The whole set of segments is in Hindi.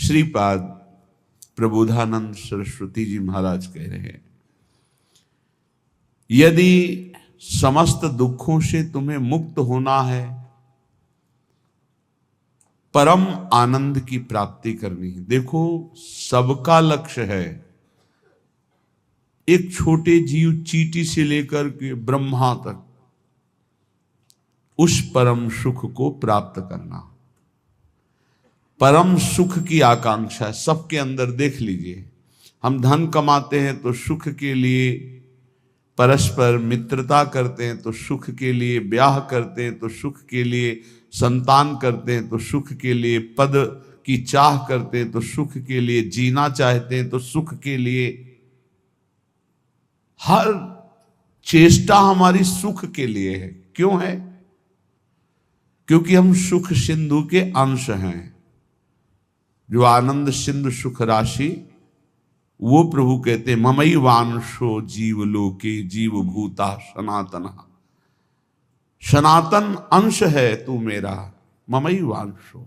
श्रीपाद प्रबोधानंद सरस्वती जी महाराज कह रहे हैं, यदि समस्त दुखों से तुम्हें मुक्त होना है, परम आनंद की प्राप्ति करनी है। देखो, सबका लक्ष्य है एक छोटे जीव चींटी से लेकर के ब्रह्मा तक उस परम सुख को प्राप्त करना। परम सुख की आकांक्षा है सबके अंदर। देख लीजिए, हम धन कमाते हैं तो सुख के लिए, परस्पर मित्रता करते हैं तो सुख के लिए, ब्याह करते हैं तो सुख के लिए, संतान करते हैं तो सुख के लिए, पद की चाह करते हैं तो सुख के लिए, जीना चाहते हैं तो सुख के लिए। हर चेष्टा हमारी सुख के लिए है। क्यों है? क्योंकि हम सुख सिंधु के अंश हैं। जो आनंद सिंधु सुख राशि, वो प्रभु कहते हैं ममई वांशो जीव लोके जीव भूता सनातन। सनातन अंश है तू मेरा, ममई वांशो।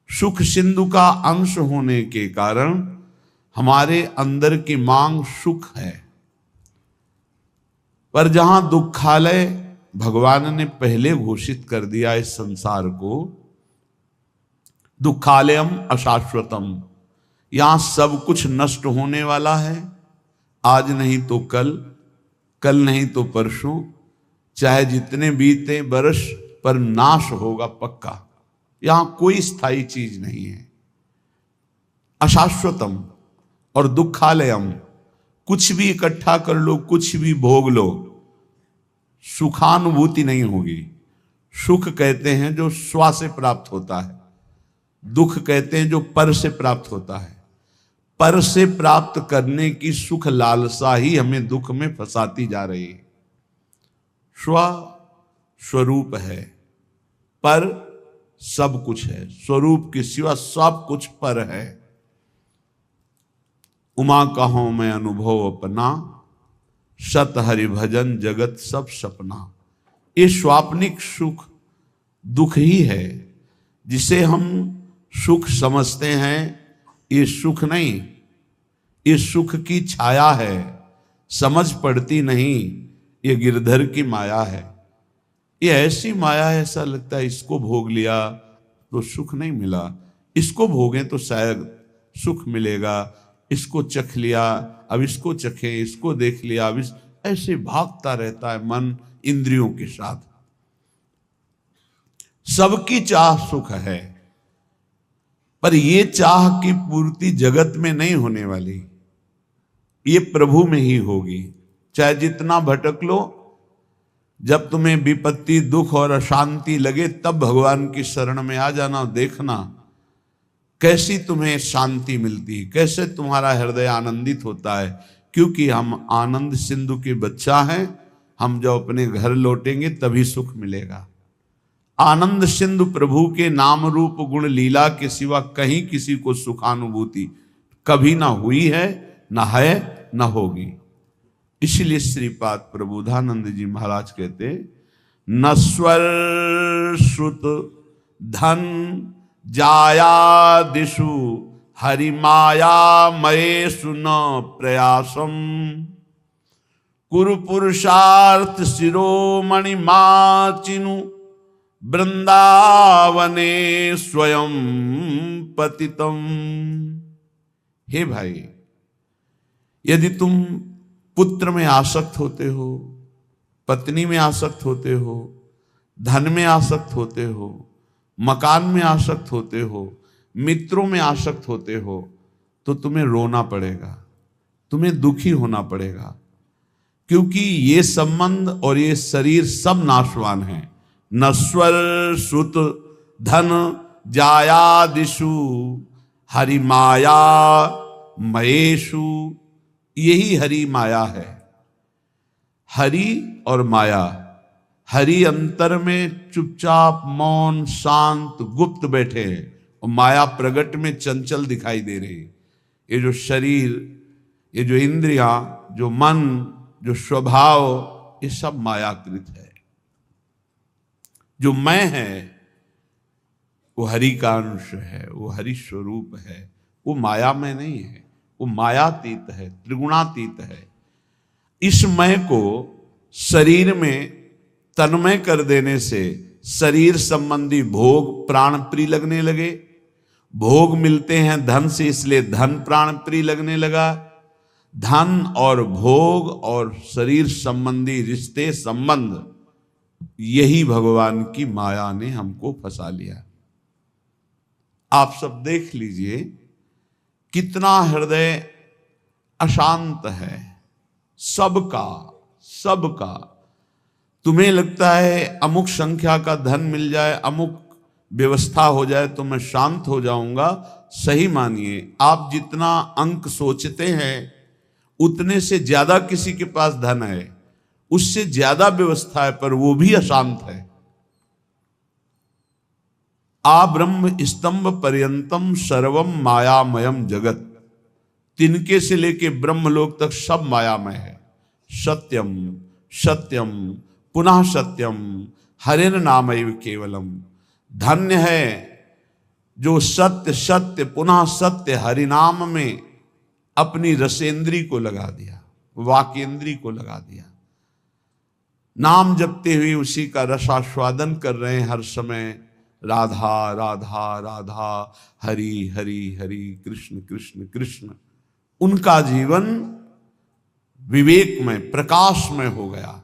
सुख सिंधु का अंश होने के कारण हमारे अंदर की मांग सुख है। पर जहां दुखालय भगवान ने पहले घोषित कर दिया इस संसार को, दुखालयम अशाश्वतम, यहां सब कुछ नष्ट होने वाला है। आज नहीं तो कल, कल नहीं तो परसों, चाहे जितने बीते बरस, पर नाश होगा पक्का। यहां कोई स्थायी चीज नहीं है। अशाश्वतम और दुखालयम, कुछ भी इकट्ठा कर लो, कुछ भी भोग लो, सुखानुभूति नहीं होगी। सुख कहते हैं जो स्व से प्राप्त होता है, दुख कहते हैं जो पर से प्राप्त होता है। पर से प्राप्त करने की सुख लालसा ही हमें दुख में फंसाती जा रही है। स्व स्वरूप है, पर सब कुछ है। स्वरूप के सिवा सब कुछ पर है। उमा कहो मैं अनुभव अपना, सत हरि भजन जगत सब सपना। ये स्वाप्निक सुख दुख ही है, जिसे हम सुख समझते हैं। ये सुख नहीं, ये सुख की छाया है, समझ पड़ती नहीं। ये गिरधर की माया है। ये ऐसी माया है, ऐसा लगता है इसको भोग लिया तो सुख नहीं मिला, इसको भोगें तो शायद सुख मिलेगा, इसको चख लिया अब इसको चखें, इसको देख लिया अब इस, ऐसे भागता रहता है मन इंद्रियों के साथ। सबकी चाह सुख है, पर ये चाह की पूर्ति जगत में नहीं होने वाली, ये प्रभु में ही होगी। चाहे जितना भटक लो, जब तुम्हें विपत्ति दुख और अशांति लगे तब भगवान की शरण में आ जाना। देखना कैसी तुम्हें शांति मिलती है, कैसे तुम्हारा हृदय आनंदित होता है। क्योंकि हम आनंद सिंधु के बच्चा हैं। हम जब अपने घर लौटेंगे तभी सुख मिलेगा। आनंद सिंधु प्रभु के नाम रूप गुण लीला के सिवा कहीं किसी को सुखानुभूति कभी ना हुई है, ना है, ना होगी। इसलिए श्रीपाद प्रबोधानंद जी महाराज कहते, नस्वर श्रुत धन जाया दिशु हरि माया मये सुन प्रयासम कुरु पुरुषार्थ शिरोमणि माचिनु वृंदावने स्वयं पतितम। हे भाई, यदि तुम पुत्र में आसक्त होते हो, पत्नी में आसक्त होते हो, धन में आसक्त होते हो, मकान में आसक्त होते हो, मित्रों में आसक्त होते हो, तो तुम्हें रोना पड़ेगा, तुम्हें दुखी होना पड़ेगा। क्योंकि ये संबंध और ये शरीर सब नाशवान है। नश्वर श्रुत धन जायादिषु हरि माया मयेषु, यही हरि माया है। हरि और माया, हरि अंतर में चुपचाप मौन शांत गुप्त बैठे हैं, और माया प्रगट में चंचल दिखाई दे रही। ये जो शरीर, ये जो इंद्रियां, जो मन, जो स्वभाव, ये सब मायाकृत है। जो मैं है वो हरि का अंश है, वो हरि स्वरूप है, वो माया में नहीं है, वो मायातीत है, त्रिगुणातीत है। इस मय को शरीर में तन्मय कर देने से शरीर संबंधी भोग प्राण प्रिय लगने लगे। भोग मिलते हैं धन से, इसलिए धन प्राण प्रिय लगने लगा। धन और भोग और शरीर संबंधी रिश्ते संबंध, यही भगवान की माया ने हमको फंसा लिया। आप सब देख लीजिए कितना हृदय अशांत है सबका सबका। तुम्हें लगता है अमुक संख्या का धन मिल जाए, अमुक व्यवस्था हो जाए तो मैं शांत हो जाऊंगा। सही मानिए, आप जितना अंक सोचते हैं उतने से ज्यादा किसी के पास धन है, उससे ज्यादा व्यवस्था है, पर वो भी अशांत है। आ ब्रह्म स्तंभ पर्यंतम सर्वम मायामयम जगत। तिनके से लेके ब्रह्मलोक तक सब मायामय है। सत्यम सत्यम पुनः सत्यम हरेन नामैव केवलम। धन्य है जो सत्य सत्य पुनः सत्य हरिनाम में अपनी रसेंद्री को लगा दिया, वाकेंद्री को लगा दिया। नाम जपते हुए उसी का रसास्वादन कर रहे हैं हर समय। राधा राधा राधा, हरि हरि हरि, कृष्ण कृष्ण कृष्ण। उनका जीवन विवेक में प्रकाश में हो गया।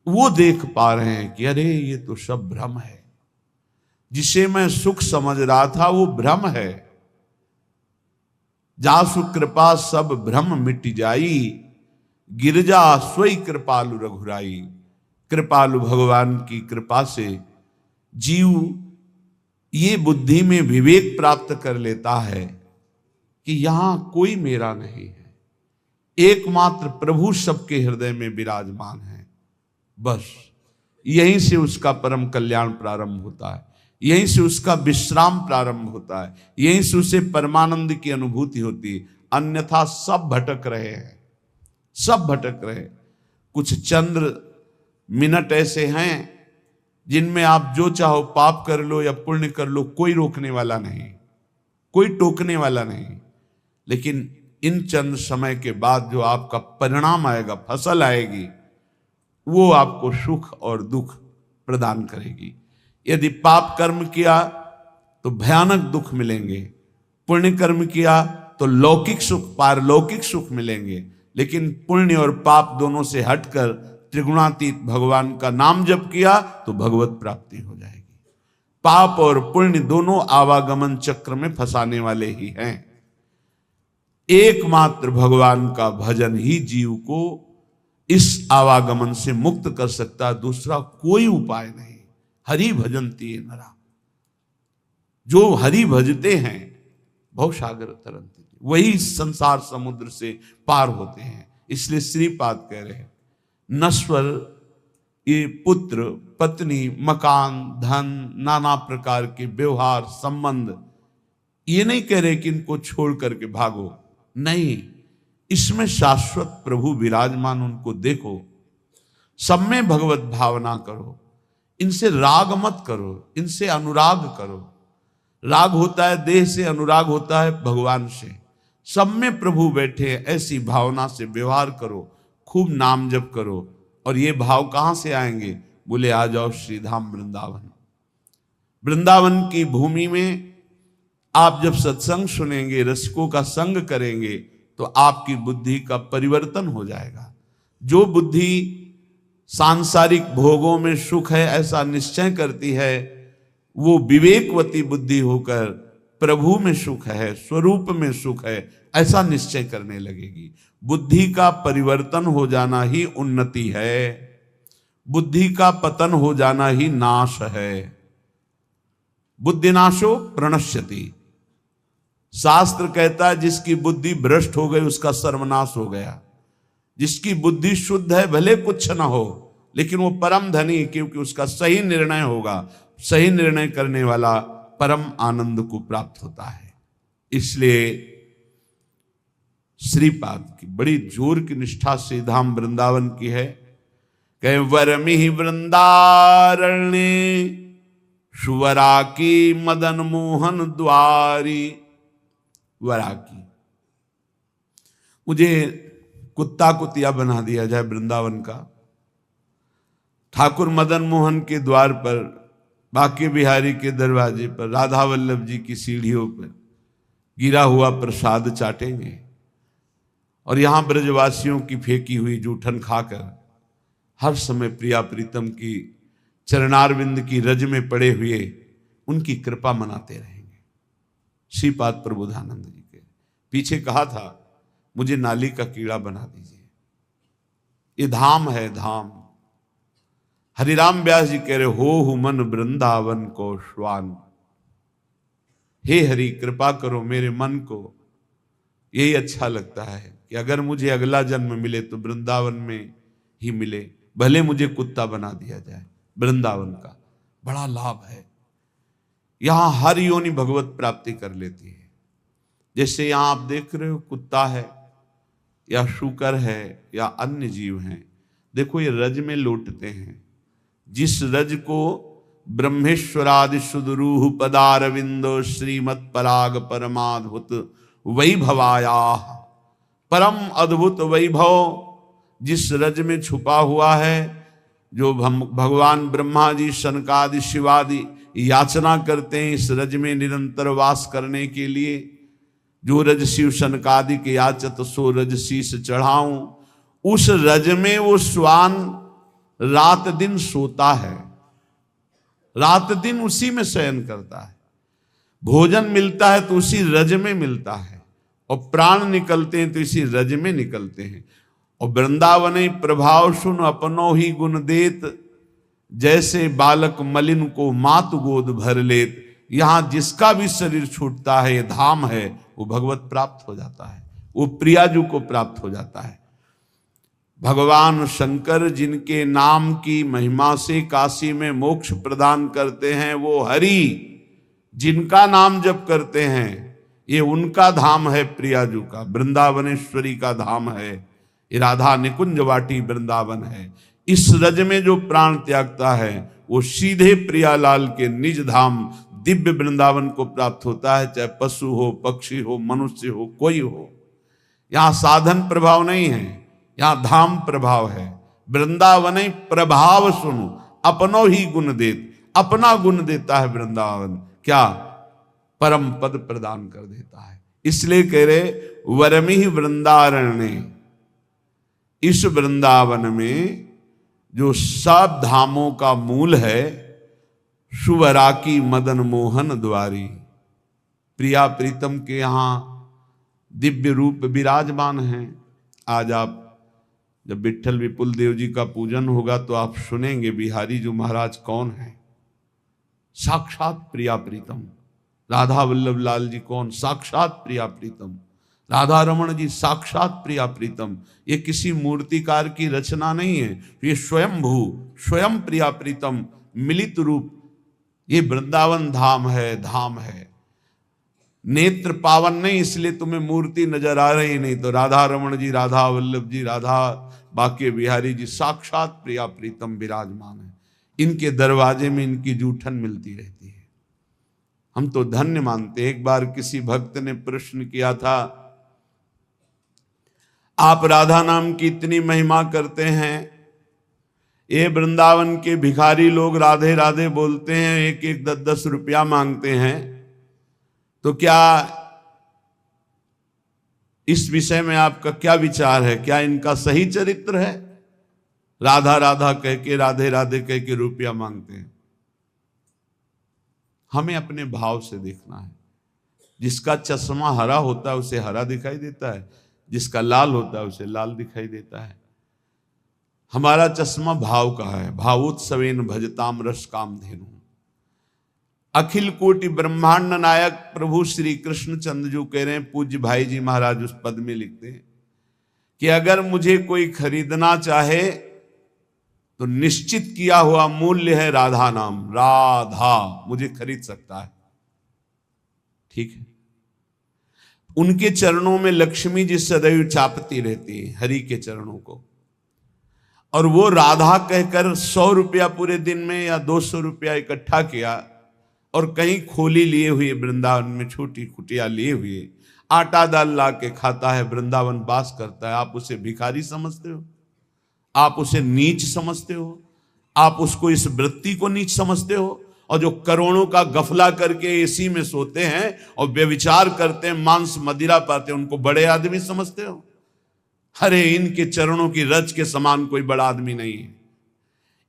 वो देख पा रहे हैं कि अरे ये तो सब भ्रम है। जिसे मैं सुख समझ रहा था वो भ्रम है। जासु कृपा सब भ्रम मिट जाई, गिरजा सोई कृपालु रघुराई। कृपालु भगवान की कृपा से जीव ये बुद्धि में विवेक प्राप्त कर लेता है कि यहां कोई मेरा नहीं है, एकमात्र प्रभु सबके हृदय में विराजमान है। बस यहीं से उसका परम कल्याण प्रारंभ होता है, यहीं से उसका विश्राम प्रारंभ होता है, यहीं से उसे परमानंद की अनुभूति होती है। अन्यथा सब भटक रहे हैं, सब भटक रहे। कुछ चंद्र मिनट ऐसे हैं जिनमें आप जो चाहो पाप कर लो या पुण्य कर लो, कोई रोकने वाला नहीं, कोई टोकने वाला नहीं। लेकिन इन चंद समय के बाद जो आपका परिणाम आएगा, फसल आएगी, वो आपको सुख और दुख प्रदान करेगी। यदि पाप कर्म किया तो भयानक दुख मिलेंगे, पुण्य कर्म किया तो लौकिक सुख पारलौकिक सुख मिलेंगे। लेकिन पुण्य और पाप दोनों से हटकर त्रिगुणातीत भगवान का नाम जप किया तो भगवत प्राप्ति हो जाएगी। पाप और पुण्य दोनों आवागमन चक्र में फंसाने वाले ही हैं। एकमात्र भगवान का भजन ही जीव को इस आवागमन से मुक्त कर सकता है, दूसरा कोई उपाय नहीं। हरि भजन्ति नरा, जो हरि भजते हैं भवसागर तरंति, वही संसार समुद्र से पार होते हैं। इसलिए श्रीपाद कह रहे हैं नश्वर ये पुत्र पत्नी मकान धन नाना प्रकार के व्यवहार संबंध, ये नहीं कह रहे कि इनको छोड़ करके भागो, नहीं, इसमें शाश्वत प्रभु विराजमान, उनको देखो, सब में भगवत भावना करो, इनसे राग मत करो, इनसे अनुराग करो। राग होता है देह से, अनुराग होता है भगवान से। सब में प्रभु बैठे, ऐसी भावना से व्यवहार करो, खूब नाम जप करो। और ये भाव कहां से आएंगे? बोले आ जाओ श्रीधाम वृंदावन। वृंदावन की भूमि में आप जब सत्संग सुनेंगे, रसिकों का संग करेंगे, तो आपकी बुद्धि का परिवर्तन हो जाएगा। जो बुद्धि सांसारिक भोगों में सुख है ऐसा निश्चय करती है, वो विवेकवती बुद्धि होकर प्रभु में सुख है, स्वरूप में सुख है, ऐसा निश्चय करने लगेगी। बुद्धि का परिवर्तन हो जाना ही उन्नति है, बुद्धि का पतन हो जाना ही नाश है। बुद्धिनाशो प्रणश्यति। शास्त्र कहता है जिसकी बुद्धि भ्रष्ट हो गई उसका सर्वनाश हो गया। जिसकी बुद्धि शुद्ध है भले कुछ ना हो, लेकिन वो परम धनी, क्योंकि उसका सही निर्णय होगा। सही निर्णय करने वाला परम आनंद को प्राप्त होता है। इसलिए श्रीपाद की बड़ी जोर की निष्ठा से धाम वृंदावन की है। कहे वरमिहि वृंदारण्ये सुवराकी मदन मोहन द्वारी। वराकी, मुझे कुत्ता कुतिया बना दिया जाए वृंदावन का। ठाकुर मदन मोहन के द्वार पर, बांके बिहारी के दरवाजे पर, राधा वल्लभ जी की सीढ़ियों पर गिरा हुआ प्रसाद चाटेंगे और यहां ब्रजवासियों की फेंकी हुई जूठन खाकर हर समय प्रिया प्रीतम की चरणारविंद की रज में पड़े हुए उनकी कृपा मनाते रहेंगे। श्रीपाद प्रबोधानंद जी के पीछे कहा था, मुझे नाली का कीड़ा बना दीजिए। ये धाम है, धाम। हरिराम व्यास जी कह रहे, हो मन वृंदावन को श्वान। हे हरि, कृपा करो मेरे मन को यही अच्छा लगता है कि अगर मुझे अगला जन्म मिले तो वृंदावन में ही मिले, भले मुझे कुत्ता बना दिया जाए। वृंदावन का बड़ा लाभ है, यहां हर योनि भगवत प्राप्ति कर लेती है। जैसे यहां आप देख रहे हो, कुत्ता है या शूकर है या अन्य जीव हैं, देखो ये रज में लौटते हैं। जिस रज को ब्रह्मेश्वरादि सुदरूह पदारविंदो श्रीमत् पराग परमाद्भुत वैभवाया, परम अद्भुत वैभव जिस रज में छुपा हुआ है, जो भगवान ब्रह्मा जी सनकादि शिवादि याचना करते हैं इस रज में निरंतर वास करने के लिए। जो रज शिव सनकादि के याचत सो रज शीस चढ़ाऊं, उस रज में वो स्वान रात दिन सोता है, रात दिन उसी में शयन करता है। भोजन मिलता है तो उसी रज में मिलता है, और प्राण निकलते हैं तो इसी रज में निकलते हैं। और वृंदावन प्रभाव सुन अपनो ही गुण देत, जैसे बालक मलिन को मातु गोद भर लेत। यहां जिसका भी शरीर छूटता है, ये धाम है, वो भगवत प्राप्त हो जाता है, वो प्रियाजू को प्राप्त हो जाता है। भगवान शंकर जिनके नाम की महिमा से काशी में मोक्ष प्रदान करते हैं, वो हरि जिनका नाम जप करते हैं, ये उनका धाम है प्रियाजू का, वृंदावनेश्वरी का धाम है। ये राधा निकुंज वाटी वृंदावन है। इस रज में जो प्राण त्यागता है वो सीधे प्रियालाल के निज धाम दिव्य वृंदावन को प्राप्त होता है, चाहे पशु हो, पक्षी हो, मनुष्य हो, कोई हो। यहां साधन प्रभाव नहीं है, यहां धाम प्रभाव है। वृंदावन प्रभाव सुनो अपनो ही गुण देत, अपना गुण देता है वृंदावन। क्या? परम पद प्रदान कर देता है। इसलिए कह रहे वरमि वृंदारण्य, इस वृंदावन में जो सब धामों का मूल है, सुवराकी मदन मोहन द्वारी, प्रिया प्रीतम के यहां दिव्य रूप विराजमान हैं। आज आप जब विट्ठल विपुल देव जी का पूजन होगा तो आप सुनेंगे बिहारी जो महाराज कौन है, साक्षात प्रिया प्रीतम। राधा वल्लभ लाल जी कौन? साक्षात प्रिया प्रीतम। राधा रमण जी साक्षात प्रिया प्रीतम। ये किसी मूर्तिकार की रचना नहीं है, ये स्वयं भू स्वयं प्रिया प्रीतम मिलित रूप ये वृंदावन धाम है, धाम है। नेत्र पावन नहीं इसलिए तुम्हें मूर्ति नजर आ रही नहीं, तो राधा रमण जी, राधा वल्लभ जी, राधा बांके बिहारी जी साक्षात प्रिया प्रीतम विराजमान है। इनके दरवाजे में इनकी जूठन मिलती रहती है। हम तो धन्य मानते। एक बार किसी भक्त ने प्रश्न किया था, आप राधा नाम की इतनी महिमा करते हैं, ये वृंदावन के भिखारी लोग राधे राधे बोलते हैं, एक एक 10-10 रुपया मांगते हैं, तो क्या इस विषय में आपका क्या विचार है? क्या इनका सही चरित्र है? राधा राधा कह के, राधे राधे कह के रुपया मांगते हैं। हमें अपने भाव से देखना है। जिसका चश्मा हरा होता है उसे हरा दिखाई देता है, जिसका लाल होता है उसे लाल दिखाई देता है। हमारा चश्मा भाव का है। भावोत्सवेन भजताम रस काम धेनु। अखिल कोटि ब्रह्मांड नायक प्रभु श्री कृष्ण चंद्र जो कह रहे हैं, पूज्य भाई जी महाराज उस पद में लिखते हैं कि अगर मुझे कोई खरीदना चाहे तो निश्चित किया हुआ मूल्य है राधा नाम। राधा मुझे खरीद सकता है, ठीक है। उनके चरणों में लक्ष्मी जी सदैव चापती रहती है, हरि के चरणों को। और वो राधा कहकर 100 रुपया पूरे दिन में या 200 रुपया इकट्ठा किया और कहीं खोली लिए हुए, वृंदावन में छोटी कुटिया लिए हुए आटा दाल ला के खाता है, वृंदावन वास करता है, आप उसे भिखारी समझते हो? आप उसे नीच समझते हो? आप उसको, इस वृत्ति को नीच समझते हो? और जो करोड़ों का गफला करके एसी में सोते हैं और व्यभिचार करते हैं, मांस मदिरा पाते हैं, उनको बड़े आदमी समझते हो? अरे इनके चरणों की रज के समान कोई बड़ा आदमी नहीं है।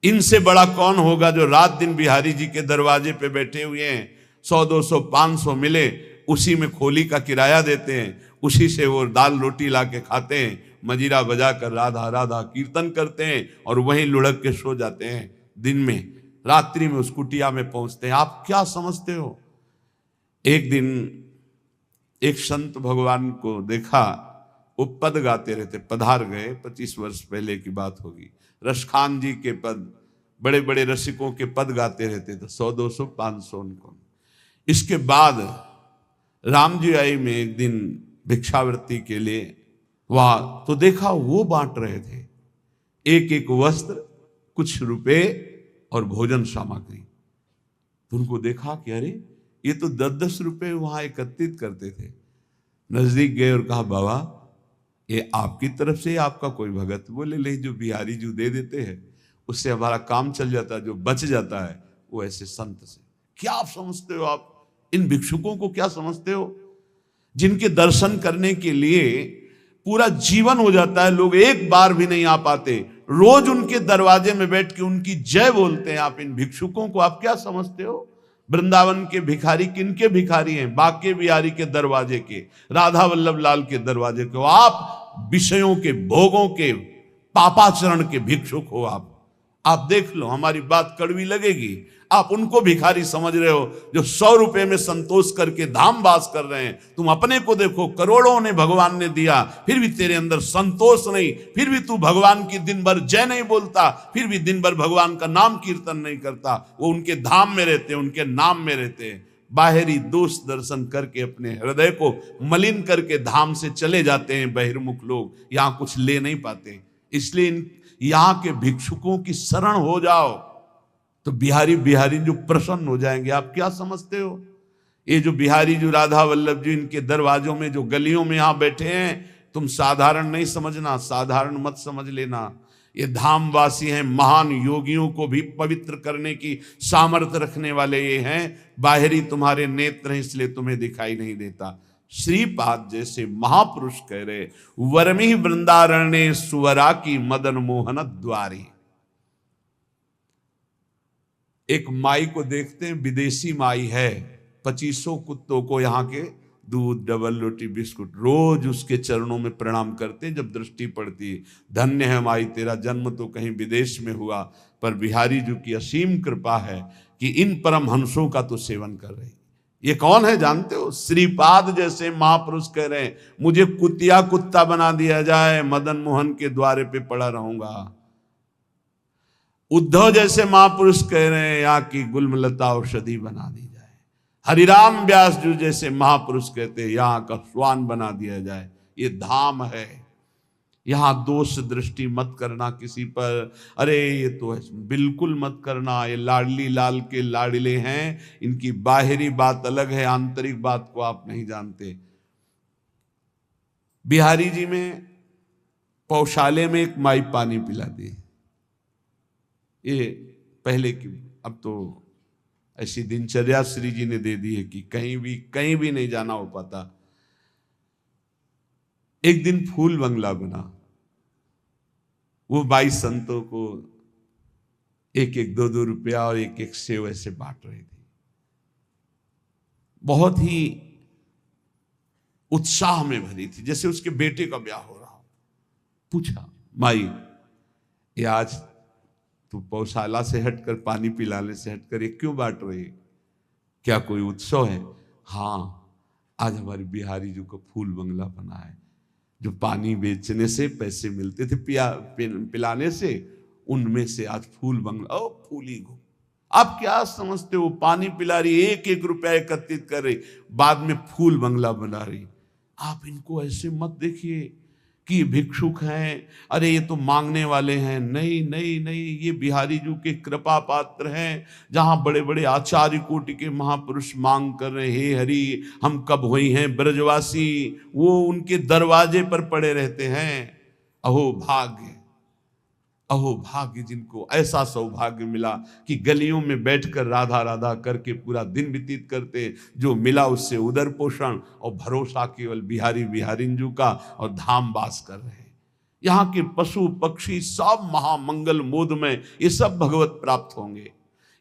इनसे बड़ा कौन होगा जो रात दिन बिहारी जी के दरवाजे पे बैठे हुए हैं, 100 200 500 मिले उसी में खोली का किराया देते हैं, उसी से वो दाल रोटी ला के खाते हैं, मजीरा बजा कर राधा राधा कीर्तन करते हैं और वहीं लुढ़क के सो जाते हैं। दिन में रात्रि में उस कुटिया में पहुंचते हैं। आप क्या समझते हो? एक दिन एक संत भगवान को देखा, वो पद गाते रहते, पधार गए, 25 वर्ष पहले की बात होगी। रसखान जी के पद, बड़े बड़े रसिकों के पद गाते रहते थे, 100 200 500 उनको। इसके बाद राम जी आई में एक दिन भिक्षावृत्ति के लिए, वहां तो देखा वो बांट रहे थे एक एक वस्त्र, कुछ रुपए और भोजन सामग्री। तो उनको देखा कि अरे ये तो 10-10 रुपए वहां एकत्रित करते थे। नजदीक गए और कहा, बाबा ये आपकी तरफ से आपका कोई भगत? बोले ले, जो बिहारी जी दे देते हैं उससे हमारा काम चल जाता है, जो बच जाता है वो ऐसे संत से। क्या आप समझते हो? आप इन भिक्षुकों को क्या समझते हो, जिनके दर्शन करने के लिए पूरा जीवन हो जाता है, लोग एक बार भी नहीं आ पाते, रोज उनके दरवाजे में बैठ के उनकी जय बोलते हैं। आप इन भिक्षुकों को आप क्या समझते हो? वृंदावन के भिखारी किनके भिखारी हैं? बाके बिहारी के दरवाजे के, राधा वल्लभ लाल के दरवाजे के। आप विषयों के, भोगों के, पापाचरण के भिक्षुक हो। आप देख लो, हमारी बात कड़वी लगेगी, आप उनको भिखारी समझ रहे हो जो 100 रुपए में संतोष करके धाम वास कर रहे हैं। तुम अपने को देखो, करोड़ों ने भगवान ने दिया, फिर भी तेरे अंदर संतोष नहीं, फिर भी तू भगवान की दिन भर जय नहीं बोलता, फिर भी दिन भर भगवान का नाम कीर्तन नहीं करता। वो उनके धाम में रहते, उनके नाम में रहते। बाहरी दोष दर्शन करके अपने हृदय को मलिन करके धाम से चले जाते हैं बहिर्मुख लोग, यहां कुछ ले नहीं पाते। इसलिए यहां के भिक्षुकों की शरण हो जाओ तो बिहारी बिहारी जो प्रसन्न हो जाएंगे। आप क्या समझते हो? ये जो बिहारी, जो राधा वल्लभ जी, इनके दरवाजों में, जो गलियों में यहां बैठे हैं, तुम साधारण नहीं समझना, साधारण मत समझ लेना। ये धामवासी हैं, महान योगियों को भी पवित्र करने की सामर्थ्य रखने वाले ये हैं। बाहरी तुम्हारे नेत्र हैं इसलिए तुम्हें दिखाई नहीं देता। श्रीपाद जैसे महापुरुष कह रहे, वर्मी वृंदारण्य सुवरा की मदन मोहन द्वारी। एक माई को देखते हैं, विदेशी माई है, 2500 कुत्तों को यहाँ के दूध, डबल रोटी, बिस्कुट, रोज उसके चरणों में प्रणाम करते हैं। जब दृष्टि पड़ती है, धन्य है माई, तेरा जन्म तो कहीं विदेश में हुआ, पर बिहारी जी की असीम कृपा है कि इन परमहंसों का तो सेवन कर रही। ये कौन है जानते हो? श्रीपाद जैसे महापुरुष कह रहे हैं, मुझे कुतिया कुत्ता बना दिया जाए, मदन मोहन के द्वारे पे पड़ा रहूंगा। उद्धव जैसे महापुरुष कह रहे हैं, यहाँ की गुलमलता औषधि बना दी जाए। हरिराम व्यास जी जैसे महापुरुष कहते हैं, यहाँ का स्वान बना दिया जाए। ये धाम है, यहाँ दोष दृष्टि मत करना किसी पर। अरे ये तो है, बिल्कुल मत करना। ये लाडली लाल के लाडले हैं, इनकी बाहरी बात अलग है, आंतरिक बात को आप नहीं जानते। बिहारी जी में पौशाले में एक माई पानी पिलाती है। ये पहले की, अब तो ऐसी दिनचर्या श्री जी ने दे दी है कि कहीं भी नहीं जाना हो पाता। एक दिन फूल बंगला बना, वो 22 संतों को 1-1 2-2 रुपया और 1-1 सेव ऐसे बांट रही थी। बहुत ही उत्साह में भरी थी, जैसे उसके बेटे का ब्याह हो रहा हो। पूछा, माई ये आज तू पौशाला से हटकर, पानी पिलाने से हटकर ये क्यों बांट रही है? क्या कोई उत्सव है? हाँ, आज हमारे बिहारी जी को फूल बंगला बना है। जो पानी बेचने से पैसे मिलते थे पिलाने से, उनमें से आज फूल बंगला। ओ फूली गो, आप क्या समझते हो? पानी पिला रही, 1-1 रुपया एकत्रित कर रही, बाद में फूल बंगला बना रही। आप इनको ऐसे मत देखिए कि भिक्षुक हैं, अरे ये तो मांगने वाले हैं। नहीं नहीं नहीं, ये बिहारी जी के कृपा पात्र हैं। जहां बड़े बड़े आचार्य कोटि के महापुरुष मांग कर रहे, हे हरि हम कब हुई हैं ब्रजवासी, वो उनके दरवाजे पर पड़े रहते हैं। अहो भाग्य, अहो भाग्य जिनको ऐसा सौभाग्य मिला कि गलियों में बैठकर राधा राधा करके पूरा दिन व्यतीत करते, जो मिला उससे उदर पोषण और भरोसा केवल बिहारी बिहारिंजू का, और धाम वास कर रहे। यहाँ के पशु पक्षी सब महामंगल मोद में, ये सब भगवत प्राप्त होंगे,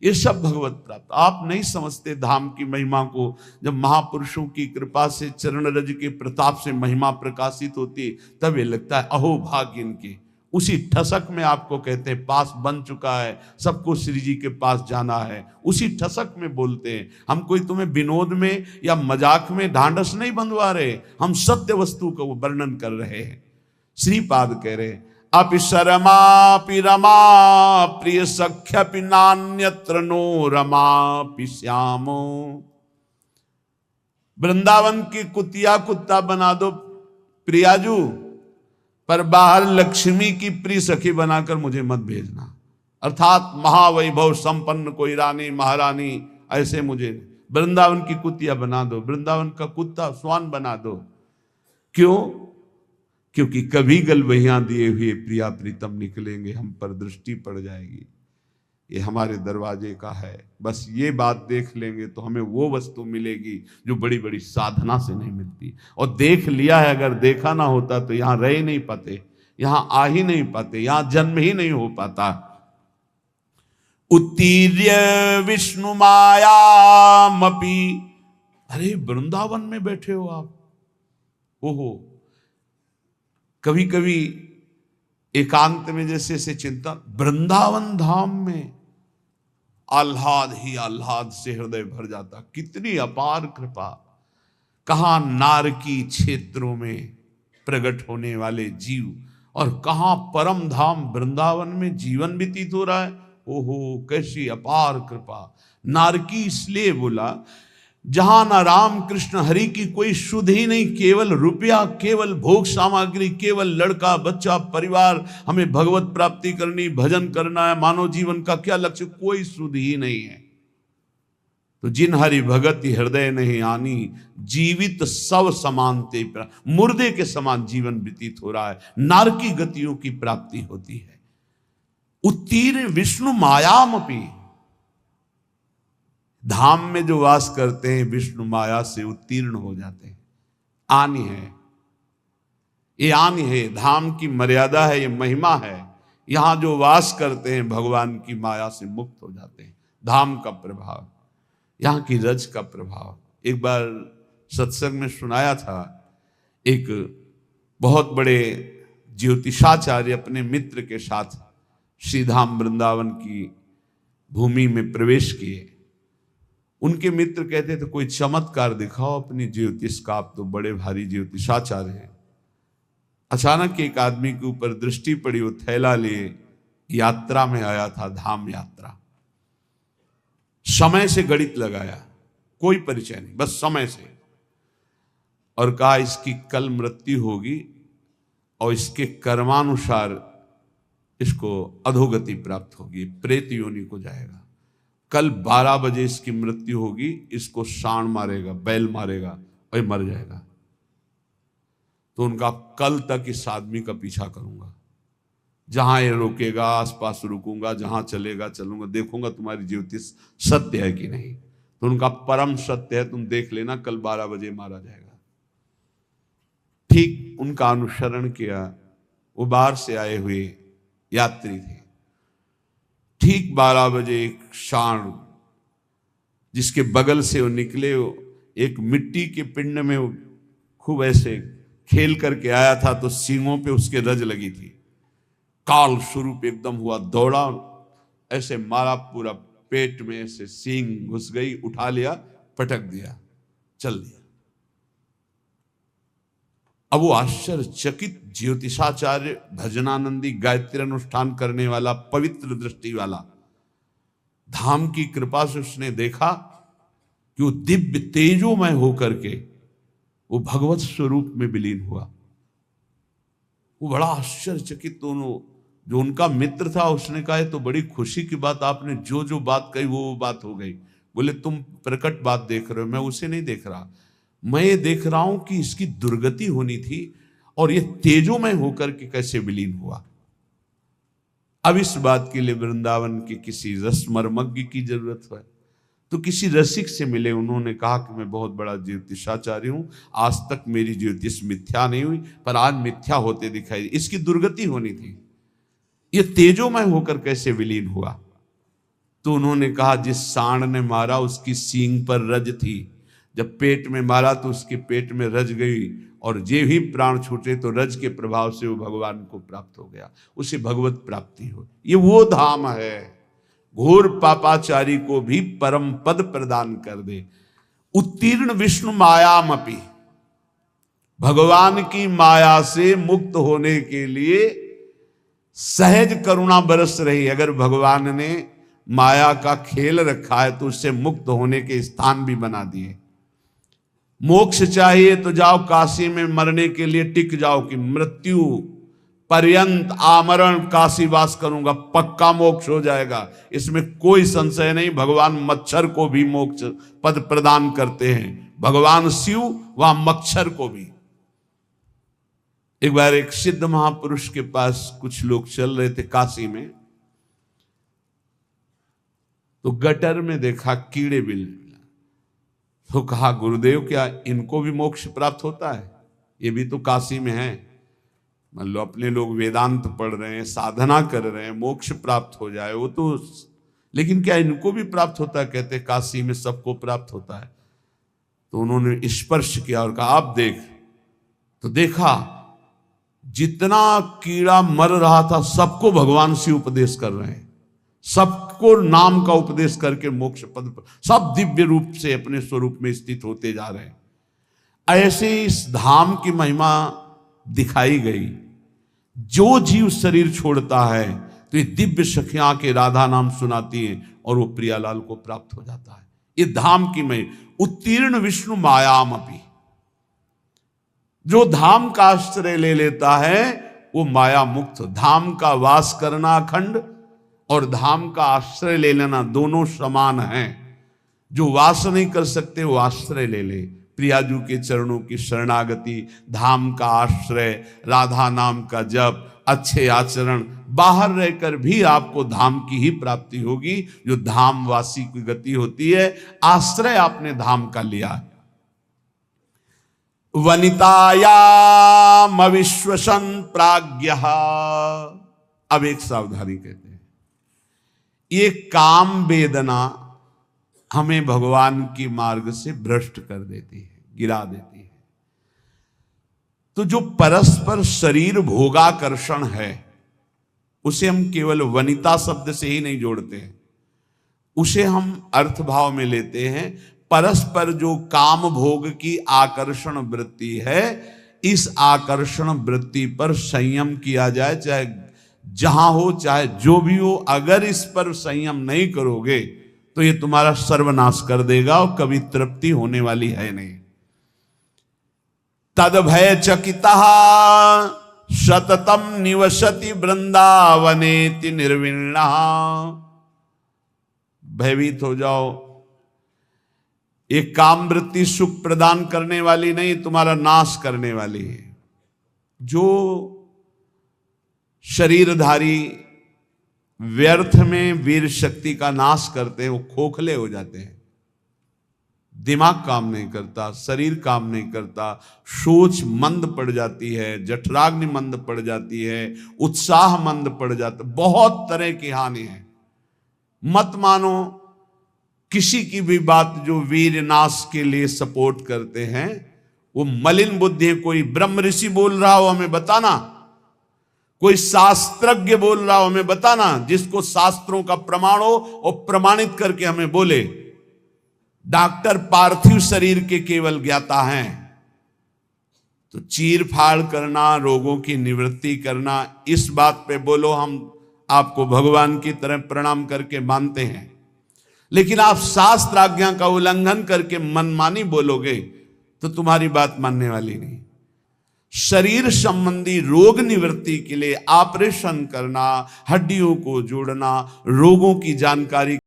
ये सब भगवत प्राप्त। आप नहीं समझते धाम की महिमा को। जब महापुरुषों की कृपा से, चरण रज के प्रताप से महिमा प्रकाशित होती, तब ये लगता है अहो भाग्य इनके। उसी ठसक में आपको कहते हैं पास बन चुका है, सबको श्री जी के पास जाना है, उसी ठसक में बोलते हैं। हम कोई तुम्हें विनोद में या मजाक में ढांढस नहीं बंधवा रहे, हम सत्य वस्तु का वर्णन कर रहे हैं। श्रीपाद कह रहे अपिशरमापि रमा प्रिय सख्यपि नान्यत्र नो रमापि श्यामो। वृंदावन की कुतिया कुत्ता बना दो प्रियाजू, पर बाहर लक्ष्मी की प्रिय सखी बनाकर मुझे मत भेजना। अर्थात महावैभव संपन्न कोई रानी महारानी ऐसे मुझे वृंदावन की कुतिया बना दो, वृंदावन का कुत्ता स्वान बना दो। क्यों? क्योंकि कभी गलबहियां दिए हुए प्रिया प्रीतम निकलेंगे, हम पर दृष्टि पड़ जाएगी। ये हमारे दरवाजे का है, बस ये बात देख लेंगे तो हमें वो वस्तु मिलेगी जो बड़ी बड़ी साधना से नहीं मिलती। और देख लिया है, अगर देखा ना होता तो यहां रह ही नहीं पाते, यहां आ ही नहीं पाते, यहां जन्म ही नहीं हो पाता। उत्तीर्य विष्णु मायामपि, अरे वृंदावन में बैठे हो आप, ओहो। कभी कभी एकांत में जैसे से चिंतन, वृंदावन धाम में आह्लाद ही आह्लाद से हृदय भर जाता। कितनी अपार कृपा। कहां नारकी क्षेत्रों में प्रकट होने वाले जीव, और कहां परम धाम वृंदावन में जीवन व्यतीत हो रहा है। ओहो कैसी अपार कृपा। नारकी इसलिए बोला जहां ना राम कृष्ण हरि की कोई शुद्ध ही नहीं, केवल रुपया, केवल भोग सामग्री, केवल लड़का बच्चा परिवार, हमें भगवत प्राप्ति करनी, भजन करना है, मानव जीवन का क्या लक्ष्य, कोई शुद्ध ही नहीं है। तो जिन हरि भगत हृदय नहीं आनी, जीवित सब समानते, मुर्दे के समान जीवन व्यतीत हो रहा है। नारकी गतियों की प्राप्ति होती है। उत्तीर्ण विष्णु मायामपि, धाम में जो वास करते हैं विष्णु माया से उत्तीर्ण हो जाते हैं। आनी है, ये आनी है, धाम की मर्यादा है, ये महिमा है। यहां जो वास करते हैं भगवान की माया से मुक्त हो जाते हैं। धाम का प्रभाव, यहां की रज का प्रभाव। एक बार सत्संग में सुनाया था, एक बहुत बड़े ज्योतिषाचार्य अपने मित्र के साथ श्रीधाम वृंदावन की भूमि में प्रवेश किए। उनके मित्र कहते थे कोई चमत्कार दिखाओ अपनी ज्योतिष का, आप तो बड़े भारी ज्योतिषाचार्य हैं। अचानक एक आदमी के ऊपर दृष्टि पड़ी, वो थैला लिए यात्रा में आया था, धाम यात्रा। समय से गणित लगाया, कोई परिचय नहीं, बस समय से, और कहा इसकी कल मृत्यु होगी और इसके कर्मानुसार इसको अधोगति प्राप्त होगी, प्रेत योनि को जाएगा। कल 12 बजे इसकी मृत्यु होगी, इसको सांड मारेगा, बैल मारेगा और मर जाएगा। तो उनका कल तक इस आदमी का पीछा करूंगा, जहां ये रोकेगा आसपास रुकूंगा, जहां चलेगा चलूंगा, देखूंगा तुम्हारी ज्योतिष सत्य है कि नहीं। तो उनका परम सत्य है, तुम देख लेना कल 12 बजे मारा जाएगा। ठीक उनका अनुसरण किया। वो बाहर से आए हुए यात्री थे। ठीक 12 बजे एक सांड जिसके बगल से वो निकले, वो एक मिट्टी के पिंड में वो खूब ऐसे खेल करके आया था, तो सींगों पे उसके रज लगी थी। काल स्वरूप एकदम हुआ, दौड़ा, ऐसे मारा, पूरा पेट में ऐसे सींग घुस गई, उठा लिया, पटक दिया, चल दिया। अब वो आश्चर्यचकित ज्योतिषाचार्य, भजनानंदी, गायत्री अनुष्ठान करने वाला, पवित्र दृष्टि वाला, धाम की कृपा से उसने देखा कि वो दिव्य तेजोमय होकर के वो भगवत स्वरूप में विलीन हुआ। वो बड़ा आश्चर्यचकित, दोनों जो उनका मित्र था उसने कहा तो बड़ी खुशी की बात, आपने जो जो बात कही वो बात हो गई। बोले तुम प्रकट बात देख रहे हो, मैं उसे नहीं देख रहा, मैं ये देख रहा हूं कि इसकी दुर्गति होनी थी और ये तेजोमय होकर के कैसे विलीन हुआ। अब इस बात के लिए वृंदावन के किसी रसमर्मज्ञ की जरूरत है, तो किसी रसिक से मिले। उन्होंने कहा कि मैं बहुत बड़ा ज्योतिषाचार्य हूं, आज तक मेरी ज्योतिष मिथ्या नहीं हुई, पर आज मिथ्या होते दिखाई, इसकी दुर्गति होनी थी, ये तेजोमय होकर कैसे विलीन हुआ। तो उन्होंने कहा जिस सांड ने मारा उसकी सींग पर रज थी, जब पेट में मारा तो उसके पेट में रज गई, और जे ही प्राण छूटे तो रज के प्रभाव से वो भगवान को प्राप्त हो गया, उसे भगवत प्राप्ति हो। ये वो धाम है, घोर पापाचारी को भी परम पद प्रदान कर दे। उत्तीर्ण विष्णु मायामपि, भगवान की माया से मुक्त होने के लिए सहज करुणा बरस रही। अगर भगवान ने माया का खेल रखा है तो उससे मुक्त होने के स्थान भी बना दिए। मोक्ष चाहिए तो जाओ काशी में, मरने के लिए टिक जाओ कि मृत्यु पर्यंत आमरण काशी वास करूंगा, पक्का मोक्ष हो जाएगा, इसमें कोई संशय नहीं। भगवान मच्छर को भी मोक्ष पद प्रदान करते हैं, भगवान शिव वहां मच्छर को भी। एक बार एक सिद्ध महापुरुष के पास कुछ लोग चल रहे थे काशी में, तो गटर में देखा कीड़े बिल, तो कहा गुरुदेव क्या इनको भी मोक्ष प्राप्त होता है? ये भी तो काशी में है, मान लो अपने लोग वेदांत पढ़ रहे हैं, साधना कर रहे हैं, मोक्ष प्राप्त हो जाए वो तो, लेकिन क्या इनको भी प्राप्त होता है? कहते काशी में सबको प्राप्त होता है। तो उन्होंने स्पर्श किया और कहा आप देख, तो देखा जितना कीड़ा मर रहा था सबको भगवान शिव उपदेश कर रहे हैं, सबको नाम का उपदेश करके मोक्ष पद पर सब दिव्य रूप से अपने स्वरूप में स्थित होते जा रहे हैं। ऐसे इस धाम की महिमा दिखाई गई। जो जीव शरीर छोड़ता है तो ये दिव्य सखियां के राधा नाम सुनाती हैं और वो प्रियालाल को प्राप्त हो जाता है। ये धाम की महिमा। उत्तीर्ण विष्णु मायामपि, जो धाम का आश्रय ले लेता है वो माया मुक्त। धाम का वास करना अखंड और धाम का आश्रय ले लेना दोनों समान हैं। जो वास नहीं कर सकते वो आश्रय ले ले, प्रियाजू के चरणों की शरणागति, धाम का आश्रय, राधा नाम का जप, अच्छे आचरण, बाहर रहकर भी आपको धाम की ही प्राप्ति होगी, जो धामवासी की गति होती है। आश्रय आपने धाम का लिया। वनितायाम अविश्वसन प्राज्ञः, अब एक सावधानी कहते हैं, ये काम वेदना हमें भगवान की मार्ग से भ्रष्ट कर देती है, गिरा देती है। तो जो परस्पर शरीर भोगाकर्षण है उसे हम केवल वनिता शब्द से ही नहीं जोड़ते हैं, उसे हम अर्थभाव में लेते हैं। परस्पर जो काम भोग की आकर्षण वृत्ति है, इस आकर्षण वृत्ति पर संयम किया जाए, चाहे जहां हो चाहे जो भी हो। अगर इस पर संयम नहीं करोगे तो ये तुम्हारा सर्वनाश कर देगा और कभी तृप्ति होने वाली है नहीं। तद भय चकितः सततम निवसति वृंदावनेति निर्विण्णः, भयभीत हो जाओ। एक काम वृत्ति सुख प्रदान करने वाली नहीं, तुम्हारा नाश करने वाली है। जो शरीरधारी व्यर्थ में वीर शक्ति का नाश करते हैं वो खोखले हो जाते हैं। दिमाग काम नहीं करता, शरीर काम नहीं करता, सोच मंद पड़ जाती है, जठराग्नि मंद पड़ जाती है, उत्साह मंद पड़ जाता, बहुत तरह की हानि है। मत मानो किसी की भी बात जो वीर नाश के लिए सपोर्ट करते हैं, वो मलिन बुद्धि है। कोई ब्रह्म ऋषि बोल रहा हो हमें बताना, कोई शास्त्रज्ञ बोल रहा हो हमें बताना, जिसको शास्त्रों का प्रमाण हो और प्रमाणित करके हमें बोले। डॉक्टर पार्थिव शरीर के केवल ज्ञाता हैं, तो चीर फाड़ करना, रोगों की निवृत्ति करना, इस बात पे बोलो, हम आपको भगवान की तरह प्रणाम करके मानते हैं। लेकिन आप शास्त्र आज्ञा का उल्लंघन करके मनमानी बोलोगे तो तुम्हारी बात मानने वाली नहीं। शरीर संबंधी रोग निवृत्ति के लिए ऑपरेशन करना, हड्डियों को जोड़ना, रोगों की जानकारी